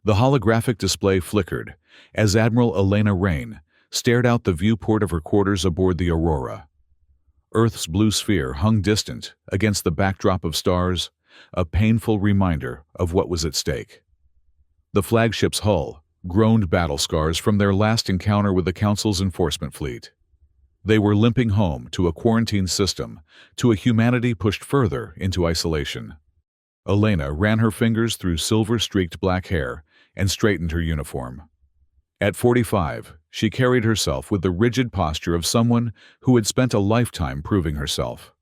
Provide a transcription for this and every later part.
The holographic display flickered as Admiral Elena Rain stared out the viewport of her quarters aboard the Aurora. Earth's blue sphere hung distant against the backdrop of stars, a painful reminder of what was at stake. The flagship's hull groaned battle scars from their last encounter with the Council's enforcement fleet. They were limping home to a quarantine system, to a humanity pushed further into isolation. Elena ran her fingers through silver-streaked black hair and straightened her uniform. At 45, she carried herself with the rigid posture of someone who had spent a lifetime proving herself.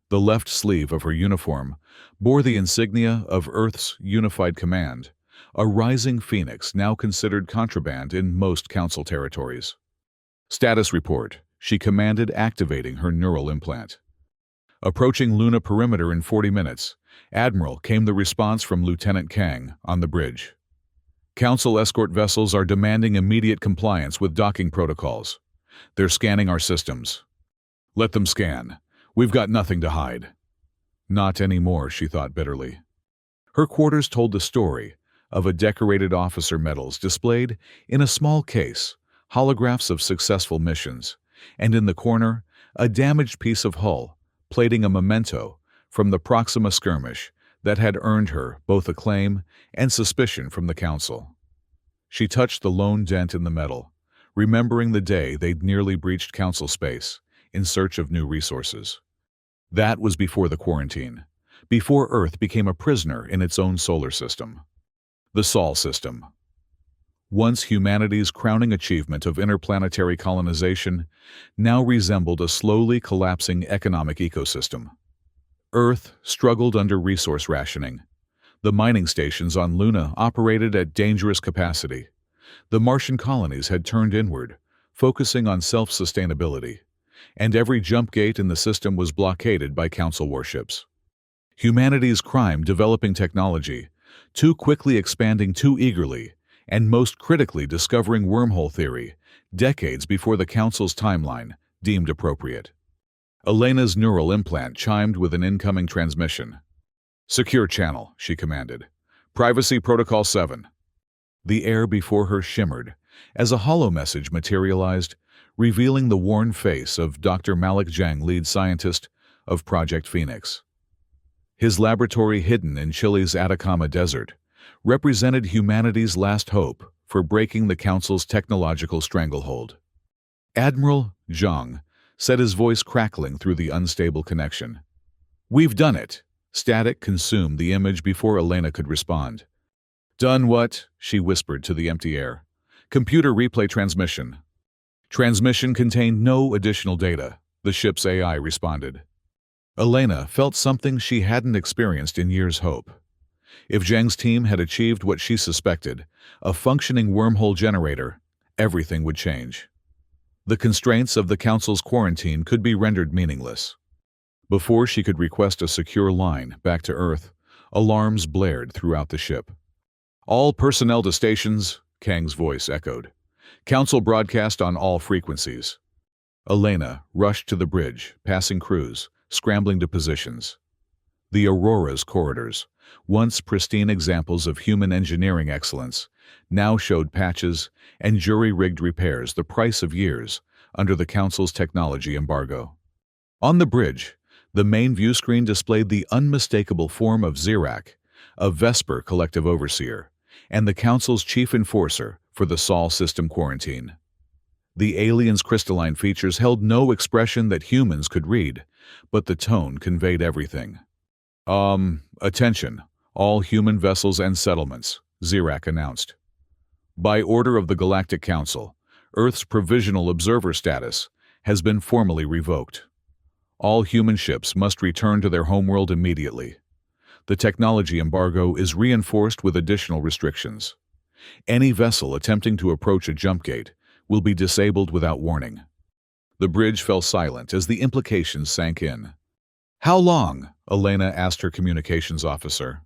The left sleeve of her uniform bore the insignia of Earth's Unified Command, a rising phoenix now considered contraband in most Council territories. Status report, she commanded, activating her neural implant. Approaching Luna perimeter in 40 minutes, Admiral, came the response from Lieutenant Kang on the bridge. Council escort vessels are demanding immediate compliance with docking protocols. They're scanning our systems. Let them scan. We've got nothing to hide. Not anymore, she thought bitterly. Her quarters told the story of a decorated officer medals displayed in a small case, holographs of successful missions, and in the corner, a damaged piece of hull, plating a memento from the Proxima skirmish that had earned her both acclaim and suspicion from the Council. She touched the lone dent in the metal, remembering the day they'd nearly breached Council space in search of new resources. That was before the quarantine, before Earth became a prisoner in its own solar system. The Sol system. Once humanity's crowning achievement of interplanetary colonization, now resembled a slowly collapsing economic ecosystem. Earth struggled under resource rationing. The mining stations on Luna operated at dangerous capacity. The Martian colonies had turned inward, focusing on self-sustainability, and every jump gate in the system was blockaded by Council warships. Humanity's crime developing technology, too quickly expanding too eagerly, and most critically discovering wormhole theory, decades before the Council's timeline deemed appropriate. Elena's neural implant chimed with an incoming transmission. "Secure channel," she commanded. "Privacy Protocol 7. The air before her shimmered as a hollow message materialized, revealing the worn face of Dr. Malik Jang, lead scientist of Project Phoenix. His laboratory, hidden in Chile's Atacama Desert, represented humanity's last hope for breaking the Council's technological stranglehold. Admiral Zhang said, his voice crackling through the unstable connection. "We've done it." Static consumed the image before Elena could respond. "Done what?" she whispered to the empty air. "Computer replay transmission." Transmission contained no additional data, the ship's AI responded. Elena felt something she hadn't experienced in years' hope. If Zhang's team had achieved what she suspected, a functioning wormhole generator, everything would change. The constraints of the Council's quarantine could be rendered meaningless. Before she could request a secure line back to Earth, alarms blared throughout the ship. "All personnel to stations," Kang's voice echoed. "Council broadcast on all frequencies." Elena rushed to the bridge, passing crews, scrambling to positions. The Aurora's corridors, once pristine examples of human engineering excellence, now showed patches and jury-rigged repairs, the price of years under the Council's technology embargo. On the bridge, the main view screen displayed the unmistakable form of Zirak, a Vesper collective overseer, and the Council's chief enforcer for the Sol system quarantine. The alien's crystalline features held no expression that humans could read, but the tone conveyed everything. Attention, all human vessels and settlements," Zirak announced. "By order of the Galactic Council, Earth's provisional observer status has been formally revoked. All human ships must return to their homeworld immediately. The technology embargo is reinforced with additional restrictions. Any vessel attempting to approach a jump gate will be disabled without warning." The bridge fell silent as the implications sank in. "How long?" Elena asked her communications officer.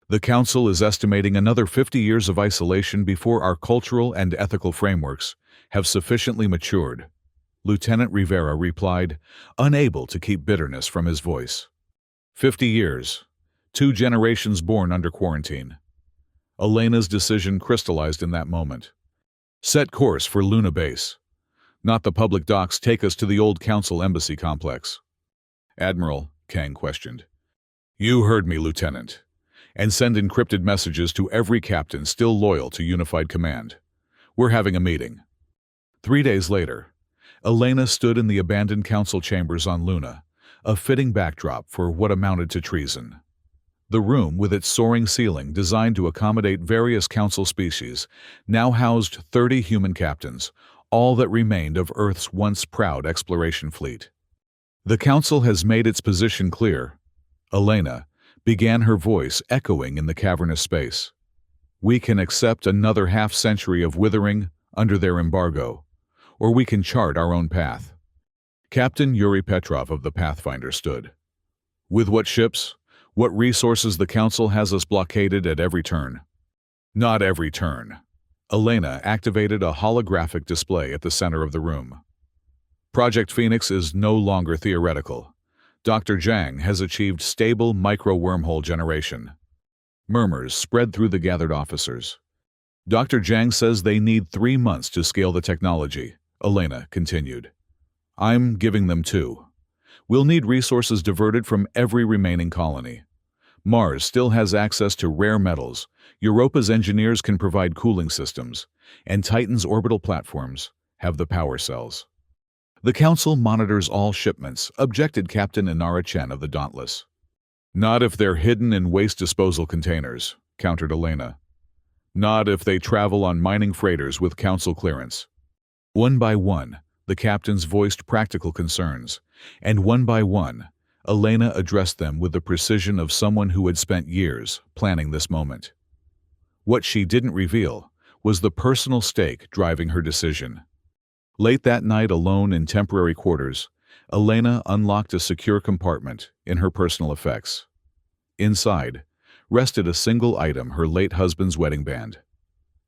"The Council is estimating another 50 years of isolation before our cultural and ethical frameworks have sufficiently matured," Lieutenant Rivera replied, unable to keep bitterness from his voice. 50 years. 2 generations born under quarantine. Elena's decision crystallized in that moment. Set course for Luna Base. Not the public docks, take us to the old Council Embassy complex. Admiral, Kang questioned. You heard me, Lieutenant. And send encrypted messages to every captain still loyal to Unified Command. We're having a meeting. 3 days later, Elena stood in the abandoned council chambers on Luna, a fitting backdrop for what amounted to treason. The room, with its soaring ceiling designed to accommodate various council species, now housed 30 human captains, all that remained of Earth's once proud exploration fleet. The council has made its position clear. Elena began, her voice echoing in the cavernous space. We can accept another half-century of withering under their embargo, or we can chart our own path. Captain Yuri Petrov of the Pathfinder stood. With what ships, what resources, the council has us blockaded at every turn. Not every turn. Elena activated a holographic display at the center of the room. Project Phoenix is no longer theoretical. Dr. Zhang has achieved stable micro-wormhole generation. Murmurs spread through the gathered officers. Dr. Zhang says they need 3 months to scale the technology, Elena continued. I'm giving them 2. We'll need resources diverted from every remaining colony. Mars still has access to rare metals, Europa's engineers can provide cooling systems, and Titan's orbital platforms have the power cells. The Council monitors all shipments, objected Captain Inara Chen of the Dauntless. Not if they're hidden in waste disposal containers, countered Elena. Not if they travel on mining freighters with Council clearance. One by one, the captains voiced practical concerns, and one by one, Elena addressed them with the precision of someone who had spent years planning this moment. What she didn't reveal was the personal stake driving her decision. Late that night, alone in temporary quarters, Elena unlocked a secure compartment in her personal effects. Inside rested a single item, her late husband's wedding band.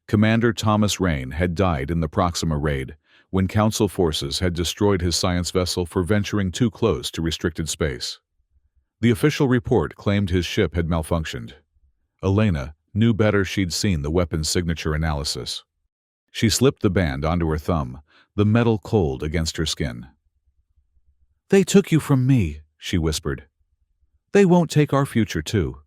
Commander Thomas Rain had died in the Proxima raid when Council forces had destroyed his science vessel for venturing too close to restricted space. The official report claimed his ship had malfunctioned. Elena knew better. She'd seen the weapon's signature analysis. She slipped the band onto her thumb, the metal cold against her skin. They took you from me, she whispered. They won't take our future too.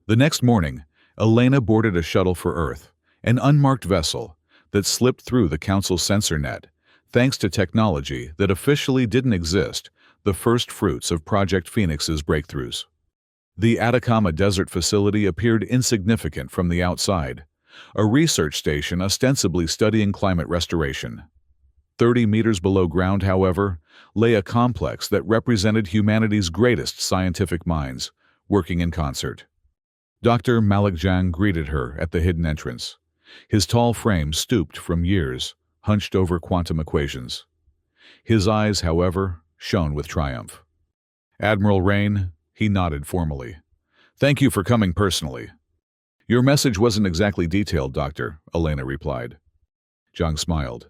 The next morning, Elena boarded a shuttle for Earth, an unmarked vessel that slipped through the Council's sensor net, thanks to technology that officially didn't exist, the first fruits of Project Phoenix's breakthroughs. The Atacama Desert facility appeared insignificant from the outside, a research station ostensibly studying climate restoration. 30 meters below ground, however, lay a complex that represented humanity's greatest scientific minds, working in concert. Dr. Malik Zhang greeted her at the hidden entrance. His tall frame stooped from years, hunched over quantum equations. His eyes, however, shone with triumph. Admiral Rain, he nodded formally. Thank you for coming personally. Your message wasn't exactly detailed, Doctor, Elena replied. Zhang smiled.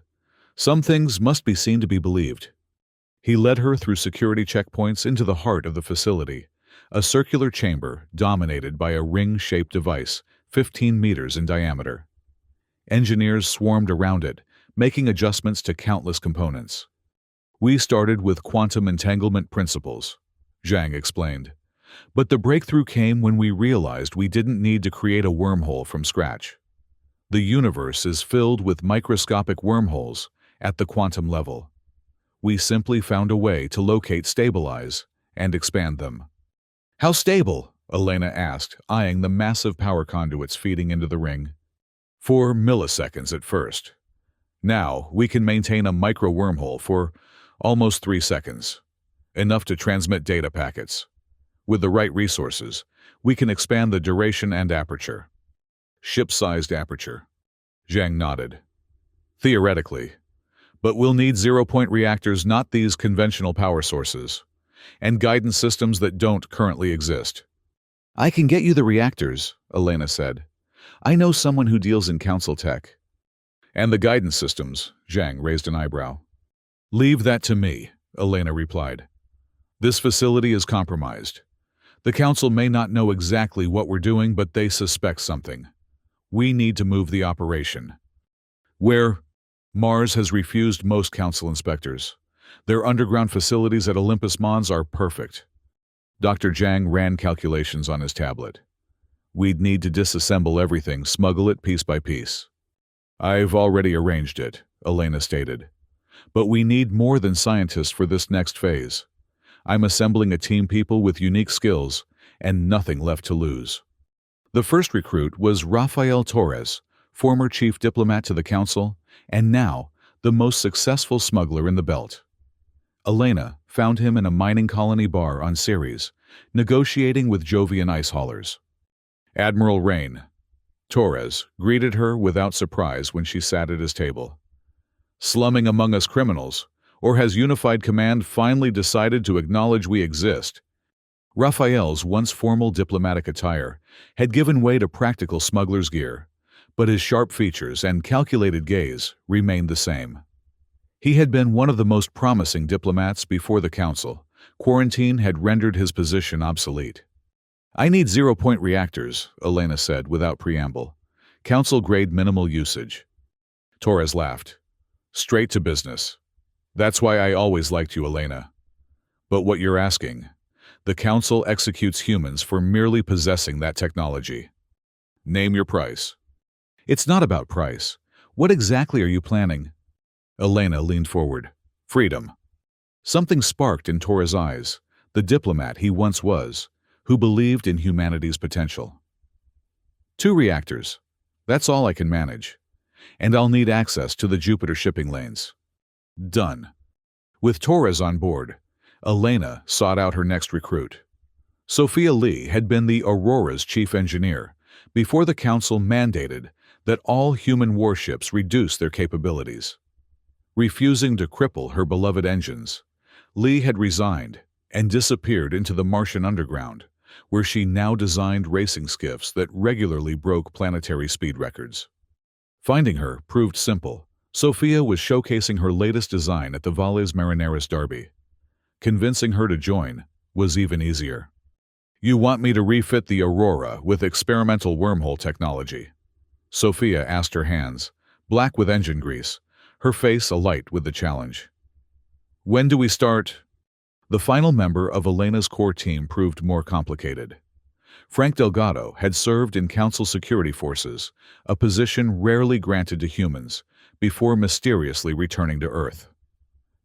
Some things must be seen to be believed. He led her through security checkpoints into the heart of the facility, a circular chamber dominated by a ring-shaped device, 15 meters in diameter. Engineers swarmed around it, making adjustments to countless components. We started with quantum entanglement principles, Zhang explained. But the breakthrough came when we realized we didn't need to create a wormhole from scratch. The universe is filled with microscopic wormholes at the quantum level. We simply found a way to locate, stabilize, and expand them. How stable? Elena asked, eyeing the massive power conduits feeding into the ring. 4 milliseconds at first. Now we can maintain a micro-wormhole for almost 3 seconds, enough to transmit data packets. With the right resources, we can expand the duration and aperture. Ship-sized aperture. Zhang nodded. Theoretically. But we'll need zero-point reactors, not these conventional power sources, and guidance systems that don't currently exist. I can get you the reactors, Elena said. I know someone who deals in council tech. And the guidance systems, Zhang raised an eyebrow. Leave that to me, Elena replied. This facility is compromised. The council may not know exactly what we're doing, but they suspect something. We need to move the operation. Where? Mars has refused most council inspectors. Their underground facilities at Olympus Mons are perfect. Dr. Zhang ran calculations on his tablet. We'd need to disassemble everything, smuggle it piece by piece. I've already arranged it, Elena stated. But we need more than scientists for this next phase. I'm assembling a team people with unique skills and nothing left to lose. The first recruit was Rafael Torres, former chief diplomat to the council, and now the most successful smuggler in the belt. Elena found him in a mining colony bar on Ceres, negotiating with Jovian ice haulers. Admiral Rain. Torres greeted her without surprise when she sat at his table. Slumming among us criminals, or has Unified Command finally decided to acknowledge we exist? Raphael's once formal diplomatic attire had given way to practical smuggler's gear, but his sharp features and calculated gaze remained the same. He had been one of the most promising diplomats before the council. Quarantine had rendered his position obsolete. I need 0-point reactors, Elena said without preamble. Council-grade minimal usage. Torres laughed. Straight to business. That's why I always liked you, Elena. But what you're asking, the council executes humans for merely possessing that technology. Name your price. It's not about price. What exactly are you planning? Elena leaned forward. Freedom. Something sparked in Torres' eyes, the diplomat he once was, who believed in humanity's potential. 2 reactors. That's all I can manage. And I'll need access to the Jupiter shipping lanes. Done. With Torres on board, Elena sought out her next recruit. Sophia Lee had been the Aurora's chief engineer before the council mandated that all human warships reduce their capabilities. Refusing to cripple her beloved engines, Lee had resigned and disappeared into the Martian underground, where she now designed racing skiffs that regularly broke planetary speed records. Finding her proved simple. Sophia was showcasing her latest design at the Valles Marineris Derby. Convincing her to join was even easier. You want me to refit the Aurora with experimental wormhole technology? Sophia asked, her hands black with engine grease, her face alight with the challenge. When do we start? The final member of Elena's core team proved more complicated. Frank Delgado had served in Council Security Forces, a position rarely granted to humans, before mysteriously returning to Earth.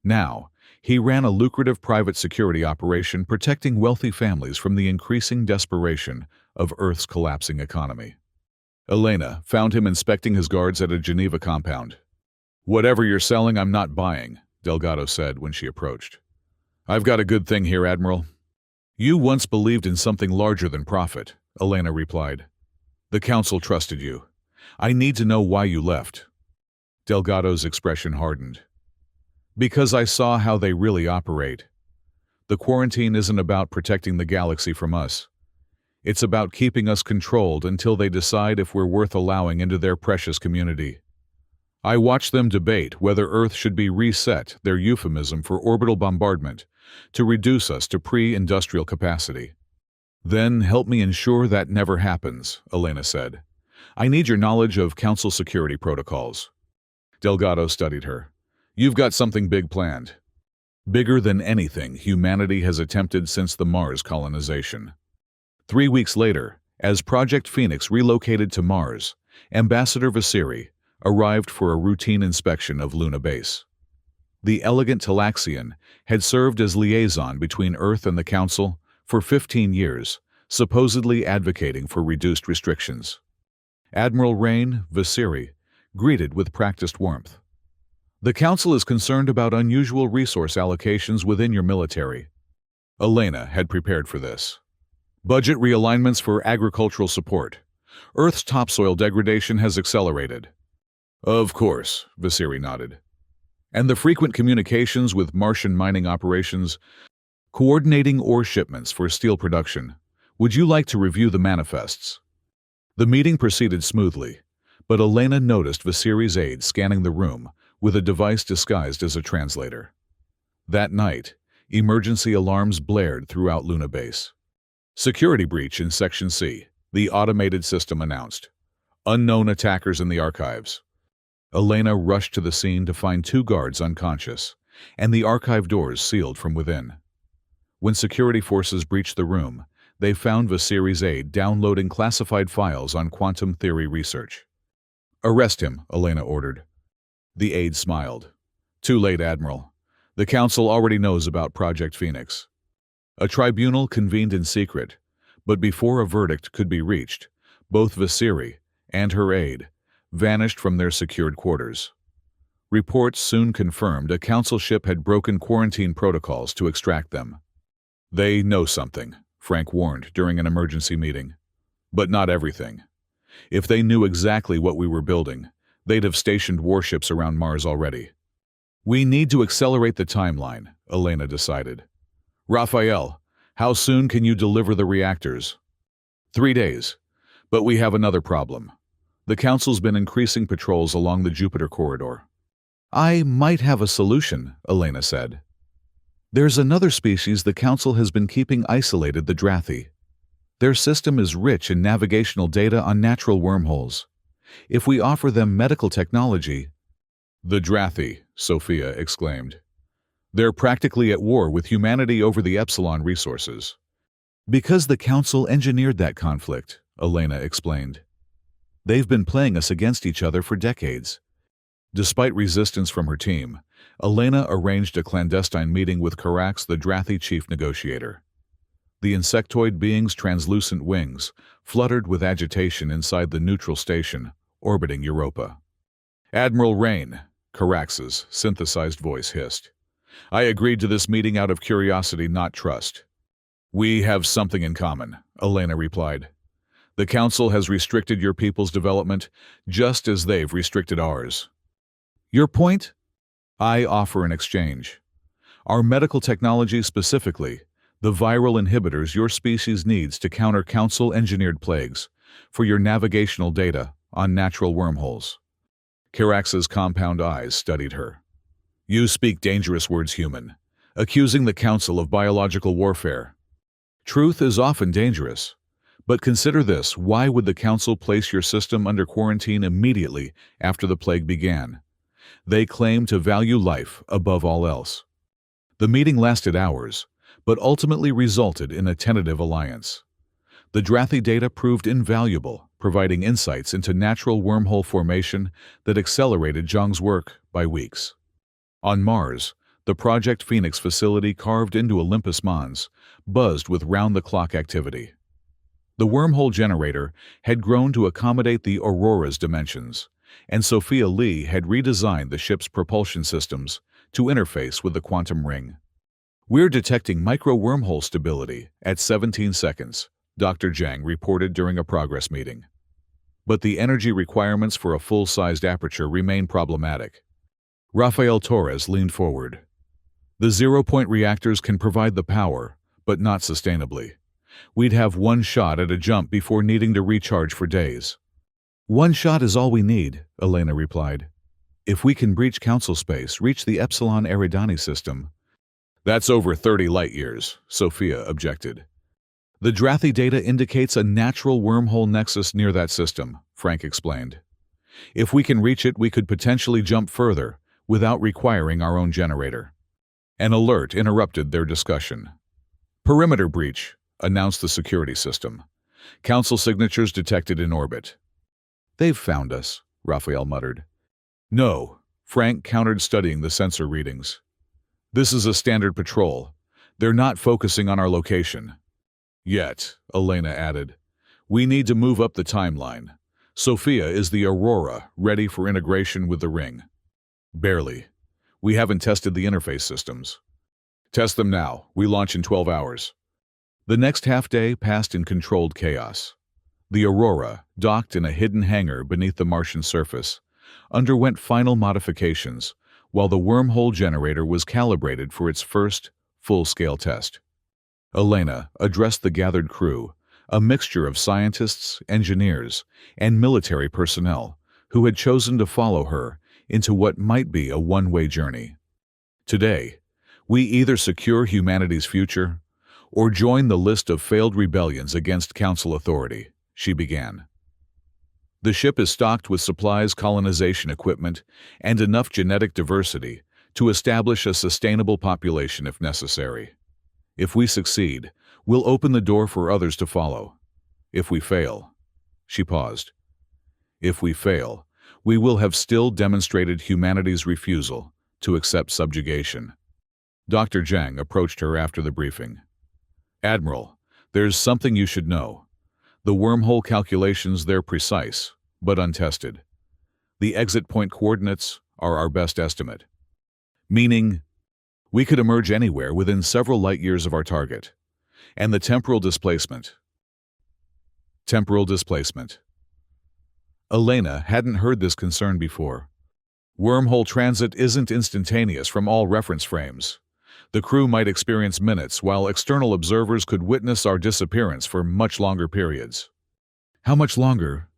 Now, he ran a lucrative private security operation protecting wealthy families from the increasing desperation of Earth's collapsing economy. Elena found him inspecting his guards at a Geneva compound. Whatever you're selling, I'm not buying, Delgado said when she approached. I've got a good thing here, Admiral. You once believed in something larger than profit, Elena replied. The Council trusted you. I need to know why you left. Delgado's expression hardened. Because I saw how they really operate. The quarantine isn't about protecting the galaxy from us. It's about keeping us controlled until they decide if we're worth allowing into their precious community. I watch them debate whether Earth should be reset, their euphemism for orbital bombardment, to reduce us to pre-industrial capacity. Then help me ensure that never happens, Elena said. I need your knowledge of Council security protocols. Delgado studied her. You've got something big planned. Bigger than anything humanity has attempted since the Mars colonization. 3 weeks later, as Project Phoenix relocated to Mars, Ambassador Vasiri arrived for a routine inspection of Luna Base. The elegant Talaxian had served as liaison between Earth and the Council for 15 years, supposedly advocating for reduced restrictions. Admiral Rain Vasiri greeted with practiced warmth. The Council is concerned about unusual resource allocations within your military. Elena had prepared for this. Budget realignments for agricultural support. Earth's topsoil degradation has accelerated. Of course, Vasiri nodded. And the frequent communications with Martian mining operations, coordinating ore shipments for steel production. Would you like to review the manifests? The meeting proceeded smoothly, but Elena noticed Vasiri's aide scanning the room with a device disguised as a translator. That night, emergency alarms blared throughout Luna Base. Security breach in Section C, the automated system announced. Unknown attackers in the archives. Elena rushed to the scene to find 2 guards unconscious, and the archive doors sealed from within. When security forces breached the room, they found Viserys' aide downloading classified files on quantum theory research. "Arrest him," Elena ordered. The aide smiled. "Too late, Admiral. The Council already knows about Project Phoenix." A tribunal convened in secret, but before a verdict could be reached, both Viserys and her aide vanished from their secured quarters. Reports soon confirmed a Council ship had broken quarantine protocols to extract them. "They know something," Frank warned during an emergency meeting. "But not everything. If they knew exactly what we were building, they'd have stationed warships around Mars already." "We need to accelerate the timeline," Elena decided. "Raphael, how soon can you deliver the reactors?" 3 days. But we have another problem. The Council's been increasing patrols along the Jupiter corridor. "I might have a solution," Elena said. "There's another species the Council has been keeping isolated, the Drathi. Their system is rich in navigational data on natural wormholes. If we offer them medical technology—" "The Drathi," Sophia exclaimed. "They're practically at war with humanity over the Epsilon resources." "Because the Council engineered that conflict," Elena explained. "They've been playing us against each other for decades." Despite resistance from her team, Elena arranged a clandestine meeting with Carax, the Drathi chief negotiator. The insectoid being's translucent wings fluttered with agitation inside the neutral station, orbiting Europa. "Admiral Rain," Carax's synthesized voice hissed. "I agreed to this meeting out of curiosity, not trust." "We have something in common," Elena replied. "The Council has restricted your people's development, just as they've restricted ours." "Your point?" "I offer an exchange. Our medical technology, specifically the viral inhibitors your species needs to counter Council-engineered plagues, for your navigational data on natural wormholes." Carax's compound eyes studied her. "You speak dangerous words, human, accusing the Council of biological warfare. Truth is often dangerous. But consider this: why would the Council place your system under quarantine immediately after the plague began? They claim to value life above all else." The meeting lasted hours, but ultimately resulted in a tentative alliance. The Drathi data proved invaluable, providing insights into natural wormhole formation that accelerated Zhang's work by weeks. On Mars, the Project Phoenix facility carved into Olympus Mons buzzed with round-the-clock activity. The wormhole generator had grown to accommodate the Aurora's dimensions, and Sophia Lee had redesigned the ship's propulsion systems to interface with the quantum ring. "We're detecting micro-wormhole stability at 17 seconds, Dr. Zhang reported during a progress meeting. But the energy requirements for a full-sized aperture remain problematic." Rafael Torres leaned forward. "The zero-point reactors can provide the power, but not sustainably. We'd have one shot at a jump before needing to recharge for days." "One shot is all we need," Elena replied. "If we can breach Council space, reach the Epsilon Eridani system—" "That's over 30 light-years," Sophia objected. "The Drathi data indicates a natural wormhole nexus near that system," Frank explained. "If we can reach it, we could potentially jump further without requiring our own generator." An alert interrupted their discussion. "Perimeter breach," announced the security system. "Council signatures detected in orbit." "They've found us," Raphael muttered. "No," Frank countered, studying the sensor readings. "This is a standard patrol. They're not focusing on our location." "Yet," Elena added. "We need to move up the timeline. Sophia, is the Aurora ready for integration with the ring?" "Barely. We haven't tested the interface systems." "Test them now. We launch in 12 hours. The next half-day passed in controlled chaos. The Aurora, docked in a hidden hangar beneath the Martian surface, underwent final modifications, while the wormhole generator was calibrated for its first full-scale test. Elena addressed the gathered crew, a mixture of scientists, engineers, and military personnel, who had chosen to follow her into what might be a one-way journey. "Today, we either secure humanity's future or join the list of failed rebellions against Council authority," she began. The ship is stocked with supplies, colonization equipment, and enough genetic diversity to establish a sustainable population if necessary. If we succeed, we'll open the door for others to follow. If we fail—" She paused. "If we fail, we will have still demonstrated humanity's refusal to accept subjugation." Dr. Zhang approached her after the briefing. "Admiral, there's something you should know. The wormhole calculations, they're precise, but untested. The exit point coordinates are our best estimate. Meaning, we could emerge anywhere within several light years of our target. And the temporal displacement. Elena hadn't heard this concern before. Wormhole transit isn't instantaneous from all reference frames. The crew might experience minutes, while external observers could witness our disappearance for much longer periods. How much longer?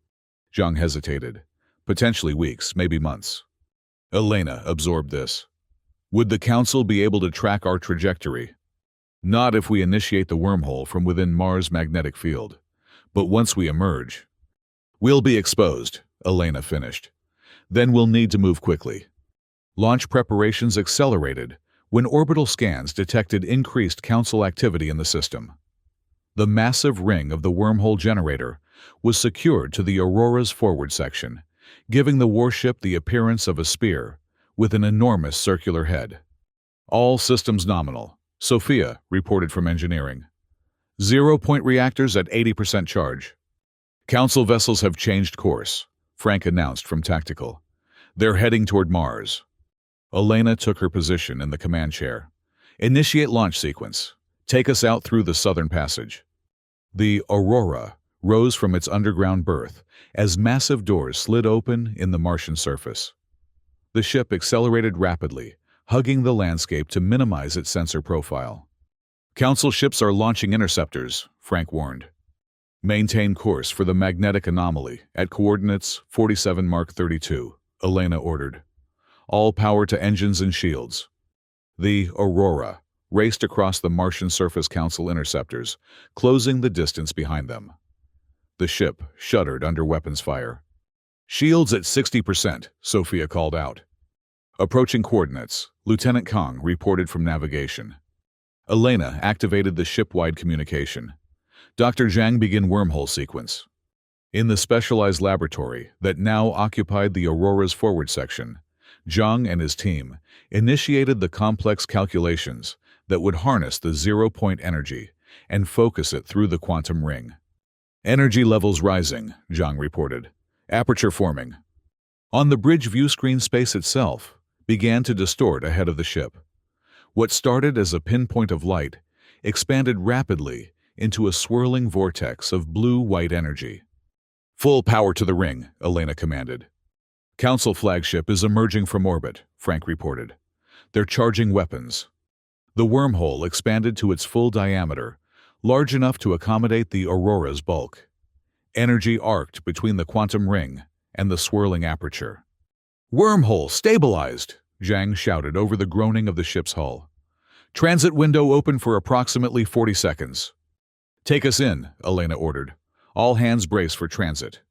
Zhang hesitated. Potentially weeks, maybe months. Elena absorbed this. Would the Council be able to track our trajectory? Not if we initiate the wormhole from within Mars' magnetic field. But once we emerge, we'll be exposed, Elena finished. Then we'll need to move quickly. Launch preparations accelerated when orbital scans detected increased Council activity in the system. The massive ring of the wormhole generator was secured to the Aurora's forward section, giving the warship the appearance of a spear with an enormous circular head. All systems nominal, Sophia reported from engineering. 0-point reactors at 80% charge. Council vessels have changed course, Frank announced from tactical. They're heading toward Mars. Elena took her position in the command chair. Initiate launch sequence. Take us out through the southern passage. The Aurora rose from its underground berth as massive doors slid open in the Martian surface. The ship accelerated rapidly, hugging the landscape to minimize its sensor profile. Council ships are launching interceptors, Frank warned. Maintain course for the magnetic anomaly at coordinates 47 Mark 32, Elena ordered. All power to engines and shields. The Aurora raced across the Martian Surface Council interceptors, closing the distance behind them. The ship shuddered under weapons fire. Shields at 60%, Sophia called out. Approaching coordinates, Lieutenant Kong reported from navigation. Elena activated the ship-wide communication. Dr. Zhang began wormhole sequence. In the specialized laboratory that now occupied the Aurora's forward section, Zhang and his team initiated the complex calculations that would harness the 0-point energy and focus it through the quantum ring. Energy levels rising, Zhang reported. Aperture forming. On the bridge view screen, space itself began to distort ahead of the ship. What started as a pinpoint of light expanded rapidly into a swirling vortex of blue-white energy. Full power to the ring, Elena commanded. Council flagship is emerging from orbit, Frank reported. They're charging weapons. The wormhole expanded to its full diameter, large enough to accommodate the Aurora's bulk. Energy arced between the quantum ring and the swirling aperture. Wormhole stabilized, Zhang shouted over the groaning of the ship's hull. Transit window open for approximately 40 seconds. Take us in, Elena ordered. All hands brace for transit.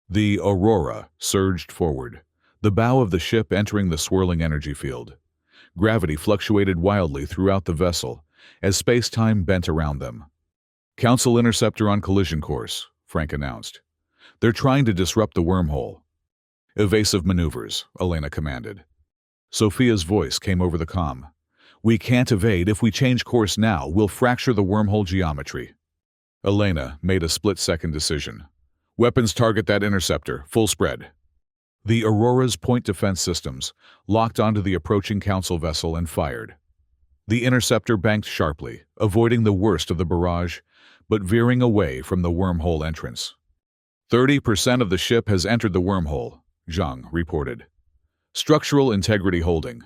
The Aurora surged forward, the bow of the ship entering the swirling energy field. Gravity fluctuated wildly throughout the vessel as space-time bent around them. Council interceptor on collision course, Frank announced. They're trying to disrupt the wormhole. Evasive maneuvers, Elena commanded. Sophia's voice came over the comm. We can't evade. If we change course now, we'll fracture the wormhole geometry. Elena made a split-second decision. Weapons target that interceptor, full spread. The Aurora's point defense systems locked onto the approaching Council vessel and fired. The interceptor banked sharply, avoiding the worst of the barrage, but veering away from the wormhole entrance. 30% of the ship has entered the wormhole, Zhang reported. Structural integrity holding.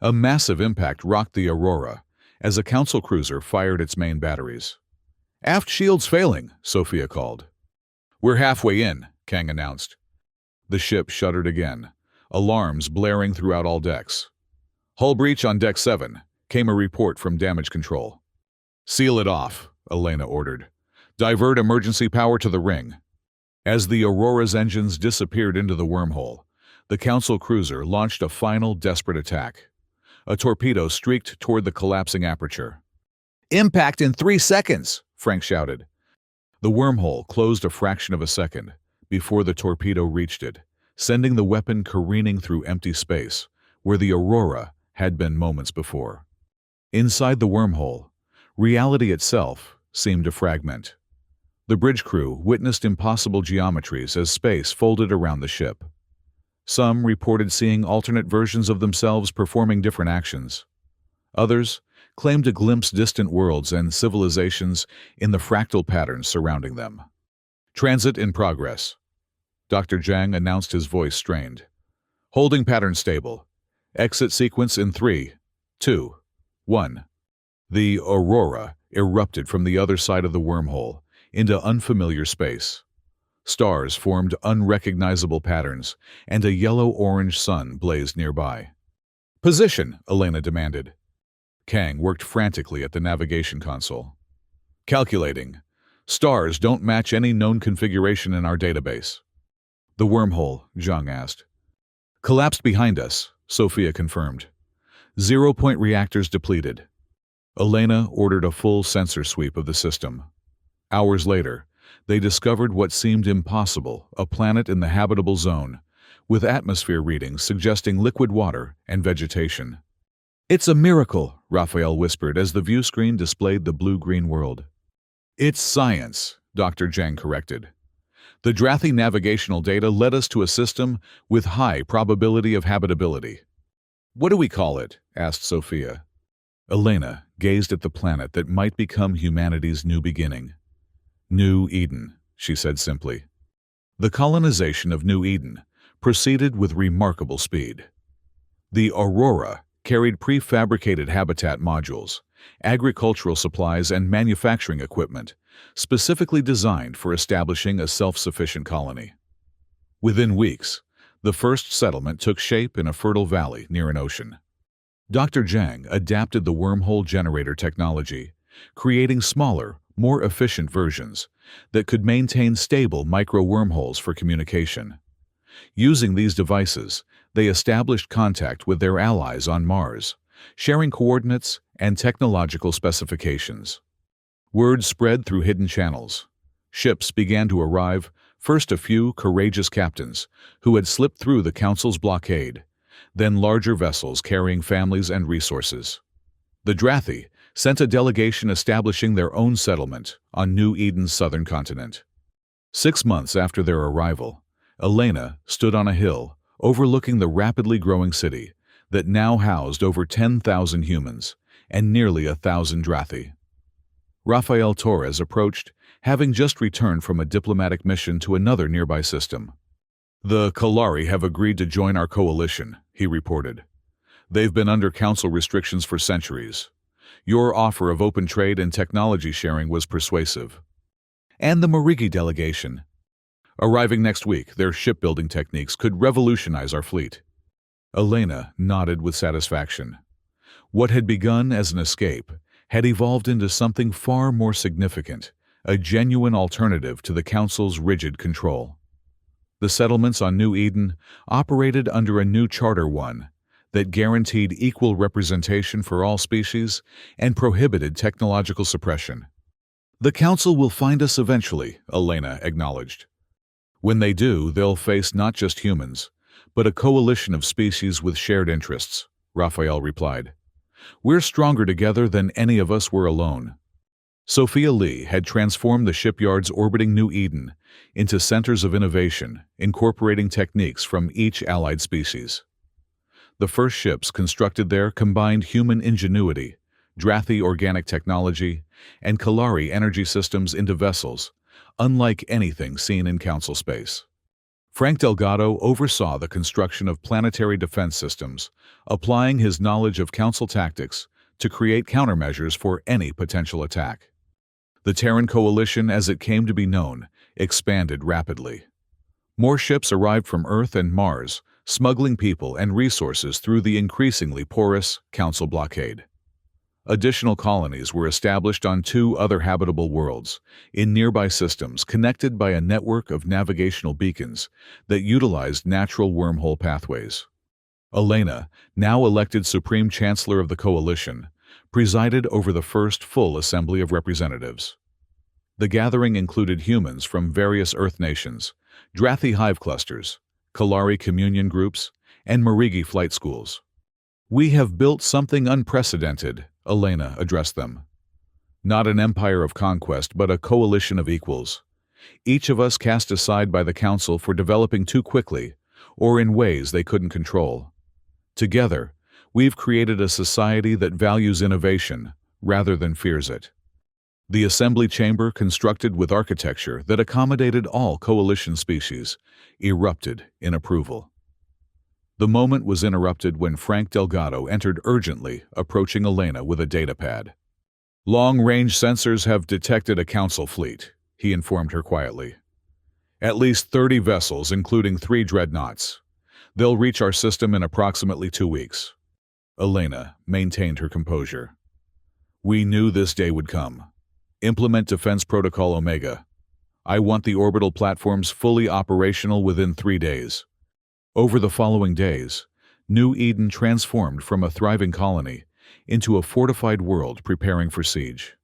A massive impact rocked the Aurora as a Council cruiser fired its main batteries. Aft shields failing, Sophia called. We're halfway in, Kang announced. The ship shuddered again, alarms blaring throughout all decks. Hull breach on Deck 7, came a report from damage control. Seal it off, Elena ordered. Divert emergency power to the ring. As the Aurora's engines disappeared into the wormhole, the Council cruiser launched a final desperate attack. A torpedo streaked toward the collapsing aperture. "Impact in 3 seconds!" Frank shouted. The wormhole closed a fraction of a second before the torpedo reached it, sending the weapon careening through empty space, where the Aurora had been moments before. Inside the wormhole, reality itself seemed to fragment. The bridge crew witnessed impossible geometries as space folded around the ship. Some reported seeing alternate versions of themselves performing different actions. Others claimed to glimpse distant worlds and civilizations in the fractal patterns surrounding them. "Transit in progress." Dr. Zhang announced, his voice strained. "Holding pattern stable. Exit sequence in 3, 2, 1. The Aurora erupted from the other side of the wormhole into unfamiliar space. Stars formed unrecognizable patterns, and a yellow-orange sun blazed nearby. "Position," Elena demanded. Kang worked frantically at the navigation console. "Calculating. Stars don't match any known configuration in our database." "The wormhole," Zhang asked. "Collapsed behind us," Sophia confirmed. 0-point reactors depleted. Elena ordered a full sensor sweep of the system. Hours later, they discovered what seemed impossible, a planet in the habitable zone, with atmosphere readings suggesting liquid water and vegetation. "It's a miracle," Raphael whispered as the view screen displayed the blue-green world. "It's science," Dr. Zhang corrected. "The Drathi navigational data led us to a system with high probability of habitability." "What do we call it?" asked Sophia. Elena gazed at the planet that might become humanity's new beginning. "New Eden," she said simply. The colonization of New Eden proceeded with remarkable speed. The Aurora carried prefabricated habitat modules, agricultural supplies, and manufacturing equipment, specifically designed for establishing a self-sufficient colony. Within weeks, the first settlement took shape in a fertile valley near an ocean. Dr. Zhang adapted the wormhole generator technology, creating smaller, more efficient versions that could maintain stable micro-wormholes for communication. Using these devices, they established contact with their allies on Mars, sharing coordinates and technological specifications. Word spread through hidden channels. Ships began to arrive, first a few courageous captains who had slipped through the Council's blockade, then larger vessels carrying families and resources. The Drathi sent a delegation establishing their own settlement on New Eden's southern continent. 6 months after their arrival, Elena stood on a hill overlooking the rapidly growing city that now housed over 10,000 humans and nearly 1,000 Drathi. Rafael Torres approached, having just returned from a diplomatic mission to another nearby system. "The Kalari have agreed to join our coalition," he reported. "They've been under council restrictions for centuries. Your offer of open trade and technology sharing was persuasive." "And the Marigi delegation?" "Arriving next week, their shipbuilding techniques could revolutionize our fleet." Elena nodded with satisfaction. What had begun as an escape had evolved into something far more significant, a genuine alternative to the Council's rigid control. The settlements on New Eden operated under a new Charter 1 that guaranteed equal representation for all species and prohibited technological suppression. "The Council will find us eventually," Elena acknowledged. "When they do, they'll face not just humans, but a coalition of species with shared interests," Raphael replied. "We're stronger together than any of us were alone." Sophia Lee had transformed the shipyards orbiting New Eden into centers of innovation, incorporating techniques from each allied species. The first ships constructed there combined human ingenuity, Drathi organic technology, and Kalari energy systems into vessels, unlike anything seen in Council space. Frank Delgado oversaw the construction of planetary defense systems, applying his knowledge of Council tactics to create countermeasures for any potential attack. The Terran Coalition, as it came to be known, expanded rapidly. More ships arrived from Earth and Mars, smuggling people and resources through the increasingly porous Council blockade. Additional colonies were established on 2 other habitable worlds, in nearby systems connected by a network of navigational beacons that utilized natural wormhole pathways. Elena, now elected Supreme Chancellor of the Coalition, presided over the first full Assembly of Representatives. The gathering included humans from various Earth nations, Drathi hive clusters, Kalari communion groups, and Marigi flight schools. "We have built something unprecedented," Elena addressed them. "Not an empire of conquest, but a coalition of equals. Each of us cast aside by the Council for developing too quickly, or in ways they couldn't control. Together, we've created a society that values innovation rather than fears it." The assembly chamber, constructed with architecture that accommodated all coalition species, erupted in approval. The moment was interrupted when Frank Delgado entered urgently, approaching Elena with a datapad. "Long-range sensors have detected a council fleet," he informed her quietly. "At least 30 vessels, including 3 dreadnoughts. They'll reach our system in approximately 2 weeks. Elena maintained her composure. "We knew this day would come. Implement Defense Protocol Omega. I want the orbital platforms fully operational within 3 days." Over the following days, New Eden transformed from a thriving colony into a fortified world preparing for siege.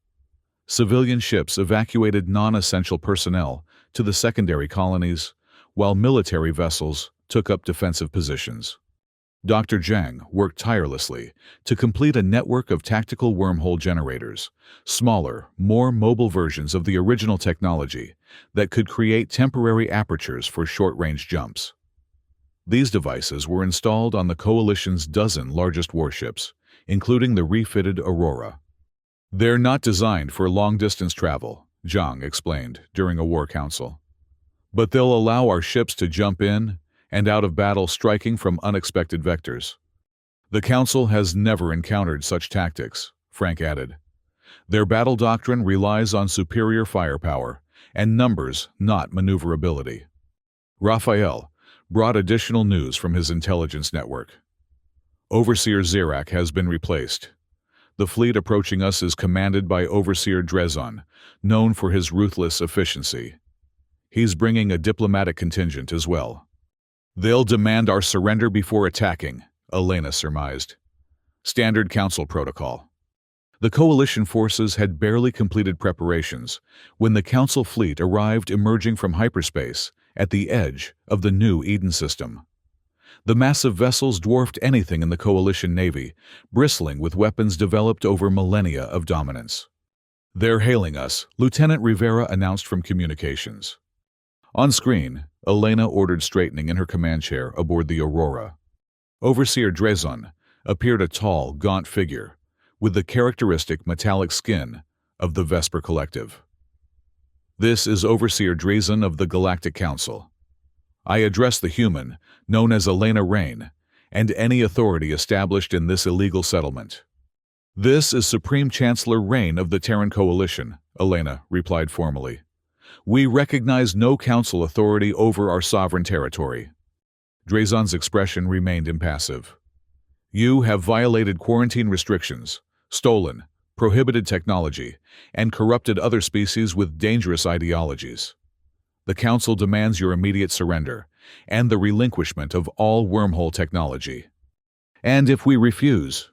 Civilian ships evacuated non-essential personnel to the secondary colonies, while military vessels took up defensive positions. Dr. Zhang worked tirelessly to complete a network of tactical wormhole generators, smaller, more mobile versions of the original technology that could create temporary apertures for short-range jumps. These devices were installed on the Coalition's dozen largest warships, including the refitted Aurora. "They're not designed for long-distance travel," Zhang explained during a war council. "But they'll allow our ships to jump in and out of battle, striking from unexpected vectors." "The Council has never encountered such tactics," Frank added. "Their battle doctrine relies on superior firepower and numbers, not maneuverability." Raphael brought additional news from his intelligence network. "Overseer Zirak has been replaced. The fleet approaching us is commanded by Overseer Drezon, known for his ruthless efficiency. He's bringing a diplomatic contingent as well." "They'll demand our surrender before attacking," Elena surmised. "Standard Council protocol." The Coalition forces had barely completed preparations when the Council fleet arrived, emerging from hyperspace at the edge of the New Eden system. The massive vessels dwarfed anything in the Coalition Navy, bristling with weapons developed over millennia of dominance. "They're hailing us," Lieutenant Rivera announced from communications. On screen, Elena ordered straightening in her command chair aboard the Aurora. Overseer Drezon appeared, a tall, gaunt figure, with the characteristic metallic skin of the Vesper Collective. "This is Overseer Drezon of the Galactic Council. I address the human, known as Elena Rain, and any authority established in this illegal settlement." "This is Supreme Chancellor Rain of the Terran Coalition," Elena replied formally. "We recognize no council authority over our sovereign territory." Drezon's expression remained impassive. "You have violated quarantine restrictions, stolen, prohibited technology, and corrupted other species with dangerous ideologies. The Council demands your immediate surrender and the relinquishment of all wormhole technology. And if we refuse,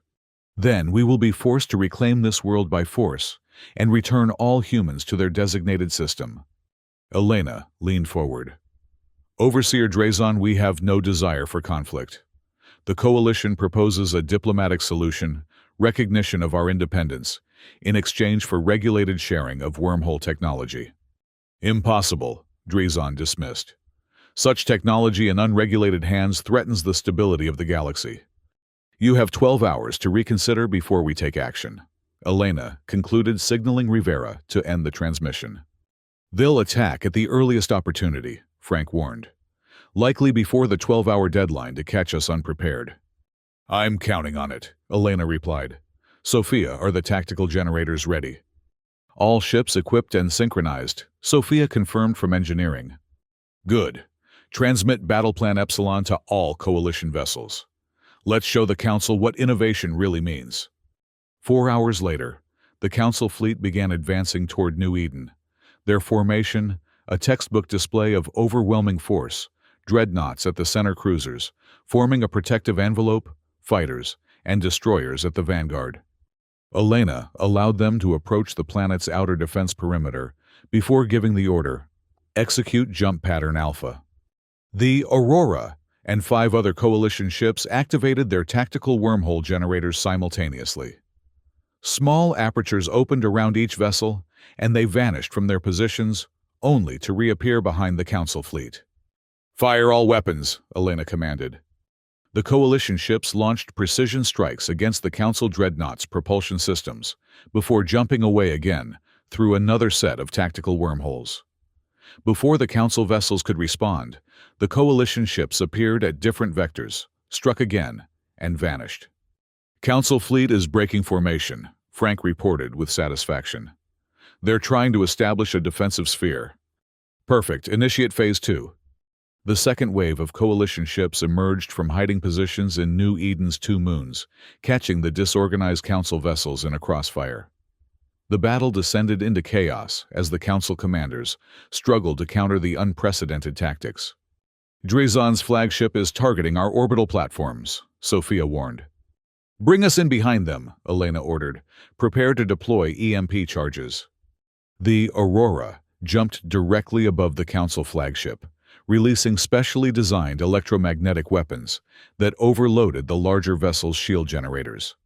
then we will be forced to reclaim this world by force and return all humans to their designated system." Elena leaned forward. "Overseer Drezon, we have no desire for conflict. The Coalition proposes a diplomatic solution, recognition of our independence, in exchange for regulated sharing of wormhole technology." "Impossible," Drezon dismissed. "Such technology in unregulated hands threatens the stability of the galaxy. You have 12 hours to reconsider before we take action." Elena concluded, signaling Rivera to end the transmission. "They'll attack at the earliest opportunity," Frank warned. "Likely before the 12-hour deadline to catch us unprepared." "I'm counting on it," Elena replied. "Sophia, are the tactical generators ready?" "All ships equipped and synchronized," Sophia confirmed from engineering. "Good. Transmit Battle Plan Epsilon to all Coalition vessels. Let's show the Council what innovation really means." 4 hours later, the Council fleet began advancing toward New Eden. Their formation, a textbook display of overwhelming force, dreadnoughts at the center cruisers, forming a protective envelope, fighters, and destroyers at the vanguard. Elena allowed them to approach the planet's outer defense perimeter before giving the order, "Execute Jump Pattern Alpha." The Aurora and 5 other Coalition ships activated their tactical wormhole generators simultaneously. Small apertures opened around each vessel, and they vanished from their positions, only to reappear behind the Council fleet. "Fire all weapons," Elena commanded. The Coalition ships launched precision strikes against the Council dreadnoughts' propulsion systems, before jumping away again through another set of tactical wormholes. Before the Council vessels could respond, the Coalition ships appeared at different vectors, struck again, and vanished. "Council fleet is breaking formation," Frank reported with satisfaction. "They're trying to establish a defensive sphere." "Perfect. Initiate Phase 2. The second wave of Coalition ships emerged from hiding positions in New Eden's 2 moons, catching the disorganized Council vessels in a crossfire. The battle descended into chaos as the Council commanders struggled to counter the unprecedented tactics. "Drazon's flagship is targeting our orbital platforms," Sophia warned. "Bring us in behind them," Elena ordered, "Prepare to deploy EMP charges." The Aurora jumped directly above the Council flagship, releasing specially designed electromagnetic weapons that overloaded the larger vessel's shield generators.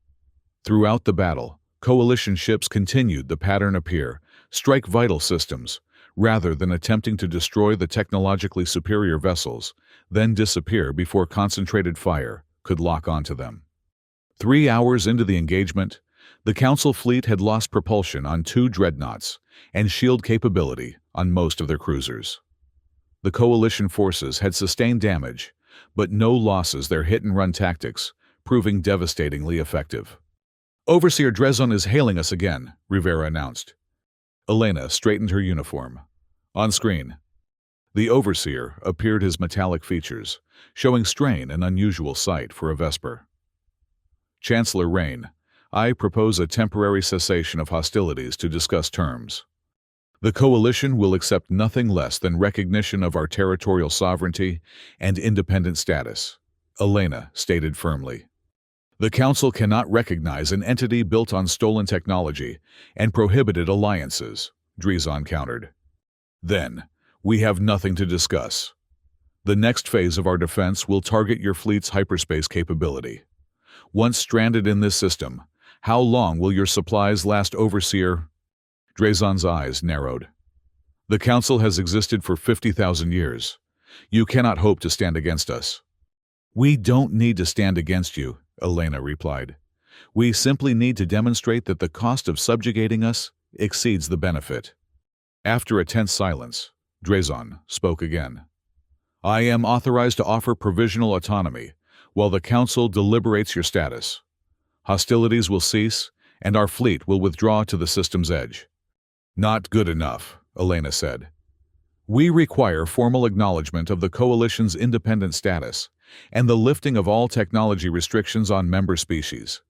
Throughout the battle, Coalition ships continued the pattern appear, strike vital systems, rather than attempting to destroy the technologically superior vessels, then disappear before concentrated fire could lock onto them. 3 hours into the engagement, the Council fleet had lost propulsion on 2 dreadnoughts and shield capability on most of their cruisers. The Coalition forces had sustained damage, but no losses their hit-and-run tactics, proving devastatingly effective. "Overseer Drazon is hailing us again," Rivera announced. Elena straightened her uniform. On screen, the Overseer appeared his metallic features, showing strain and unusual sight for a Vesper. "Chancellor Rain, I propose a temporary cessation of hostilities to discuss terms. The Coalition will accept nothing less than recognition of our territorial sovereignty and independent status," Elena stated firmly. "The Council cannot recognize an entity built on stolen technology and prohibited alliances," Drazon countered. "Then, we have nothing to discuss. The next phase of our defense will target your fleet's hyperspace capability. Once stranded in this system, how long will your supplies last, Overseer?" Drazon's eyes narrowed. "The Council has existed for 50,000 years. You cannot hope to stand against us." "We don't need to stand against you," Elena replied. "We simply need to demonstrate that the cost of subjugating us exceeds the benefit." After a tense silence, Drazon spoke again. "I am authorized to offer provisional autonomy while the Council deliberates your status. Hostilities will cease, and our fleet will withdraw to the system's edge." "Not good enough," Elena said. "We require formal acknowledgement of the Coalition's independent status and the lifting of all technology restrictions on member species."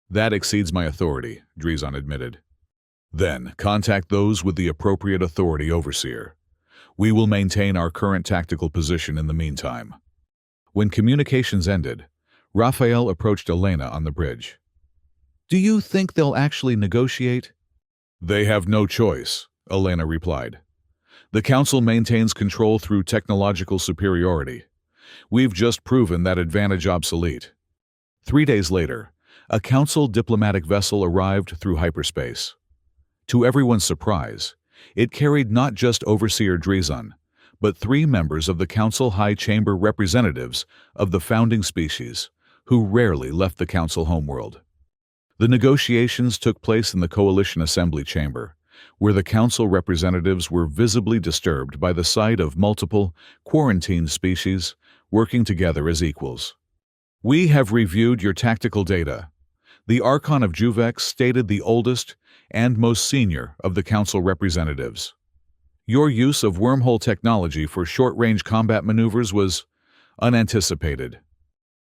"That exceeds my authority," Drazon admitted. "Then contact those with the appropriate authority, Overseer. We will maintain our current tactical position in the meantime." When communications ended, Raphael approached Elena on the bridge. "Do you think they'll actually negotiate?" "They have no choice," Elena replied. "The Council maintains control through technological superiority. We've just proven that advantage obsolete." 3 days later, a Council diplomatic vessel arrived through hyperspace. To everyone's surprise, it carried not just Overseer Drazon, but 3 members of the Council High Chamber representatives of the founding species, who rarely left the Council homeworld. The negotiations took place in the Coalition Assembly Chamber, where the Council representatives were visibly disturbed by the sight of multiple, quarantined species working together as equals. "We have reviewed your tactical data." The Archon of Juvex stated, the oldest and most senior of the Council representatives. "Your use of wormhole technology for short-range combat maneuvers was unanticipated."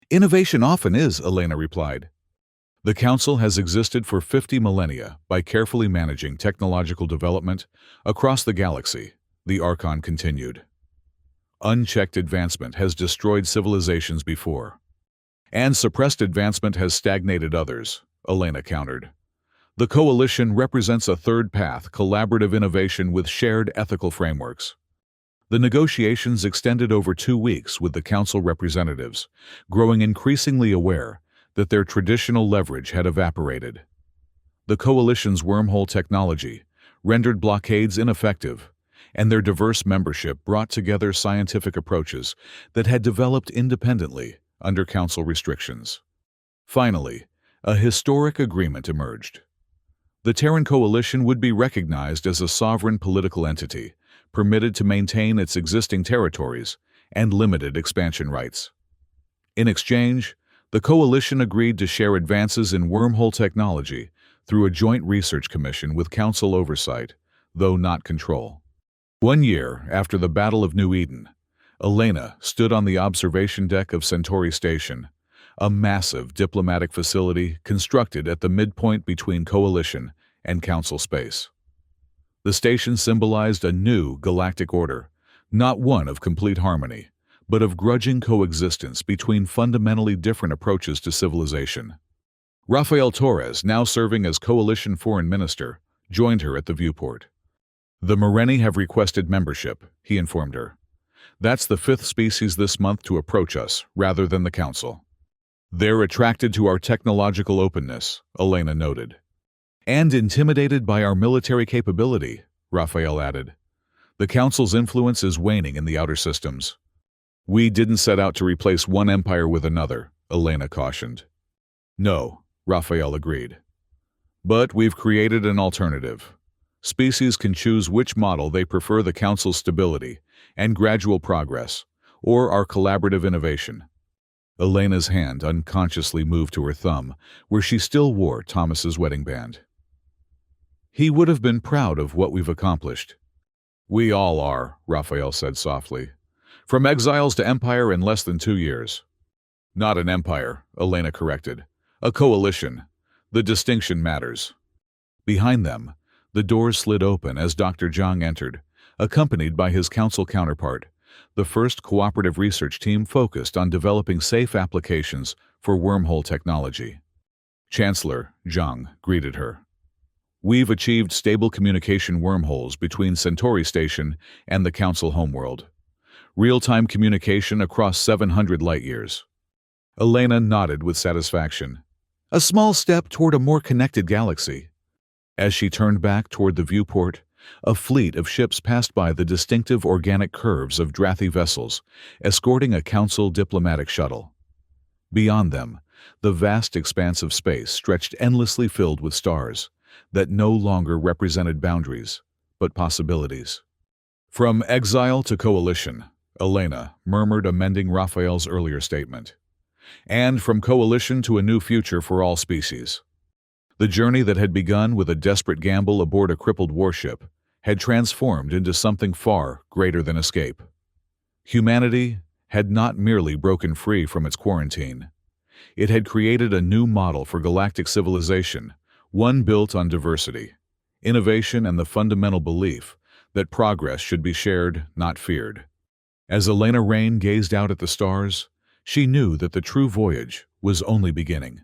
"Innovation often is," Elena replied. The Council has existed for 50 millennia by carefully managing technological development across the galaxy, the Archon continued. Unchecked advancement has destroyed civilizations before, and suppressed advancement has stagnated others, Elena countered. The Coalition represents a third path, collaborative innovation with shared ethical frameworks. The negotiations extended over 2 weeks with the Council representatives, growing increasingly aware that their traditional leverage had evaporated. The Coalition's wormhole technology rendered blockades ineffective, and their diverse membership brought together scientific approaches that had developed independently under Council restrictions. Finally, a historic agreement emerged. The Terran Coalition would be recognized as a sovereign political entity, permitted to maintain its existing territories and limited expansion rights. In exchange, the Coalition agreed to share advances in wormhole technology through a joint research commission with Council oversight, though not control. 1 year after the Battle of New Eden, Elena stood on the observation deck of Centauri Station, a massive diplomatic facility constructed at the midpoint between Coalition and Council space. The station symbolized a new galactic order, not one of complete harmony, but of grudging coexistence between fundamentally different approaches to civilization. Rafael Torres, now serving as Coalition Foreign Minister, joined her at the viewport. The Moreni have requested membership, he informed her. That's the 5th species this month to approach us, rather than the Council. They're attracted to our technological openness, Elena noted. And intimidated by our military capability, Rafael added. The Council's influence is waning in the outer systems. We didn't set out to replace one empire with another, Elena cautioned. No, Rafael agreed. But we've created an alternative. Species can choose which model they prefer: the Council's stability and gradual progress, or our collaborative innovation. Elena's hand unconsciously moved to her thumb, where she still wore Thomas's wedding band. He would have been proud of what we've accomplished. We all are, Rafael said softly. From exiles to empire in less than 2 years. Not an empire, Elena corrected. A coalition. The distinction matters. Behind them, the doors slid open as Dr. Zhang entered, accompanied by his Council counterpart, the first cooperative research team focused on developing safe applications for wormhole technology. Chancellor Zhang greeted her. We've achieved stable communication wormholes between Centauri Station and the Council homeworld. Real-time communication across 700 light-years. Elena nodded with satisfaction. A small step toward a more connected galaxy. As she turned back toward the viewport, a fleet of ships passed by the distinctive organic curves of Drathi vessels, escorting a Council diplomatic shuttle. Beyond them, the vast expanse of space stretched endlessly, filled with stars that no longer represented boundaries, but possibilities. From exile to coalition, Elena murmured, amending Raphael's earlier statement. And from coalition to a new future for all species. The journey that had begun with a desperate gamble aboard a crippled warship had transformed into something far greater than escape. Humanity had not merely broken free from its quarantine. It had created a new model for galactic civilization, one built on diversity, innovation, and the fundamental belief that progress should be shared, not feared. As Elena Rain gazed out at the stars, she knew that the true voyage was only beginning.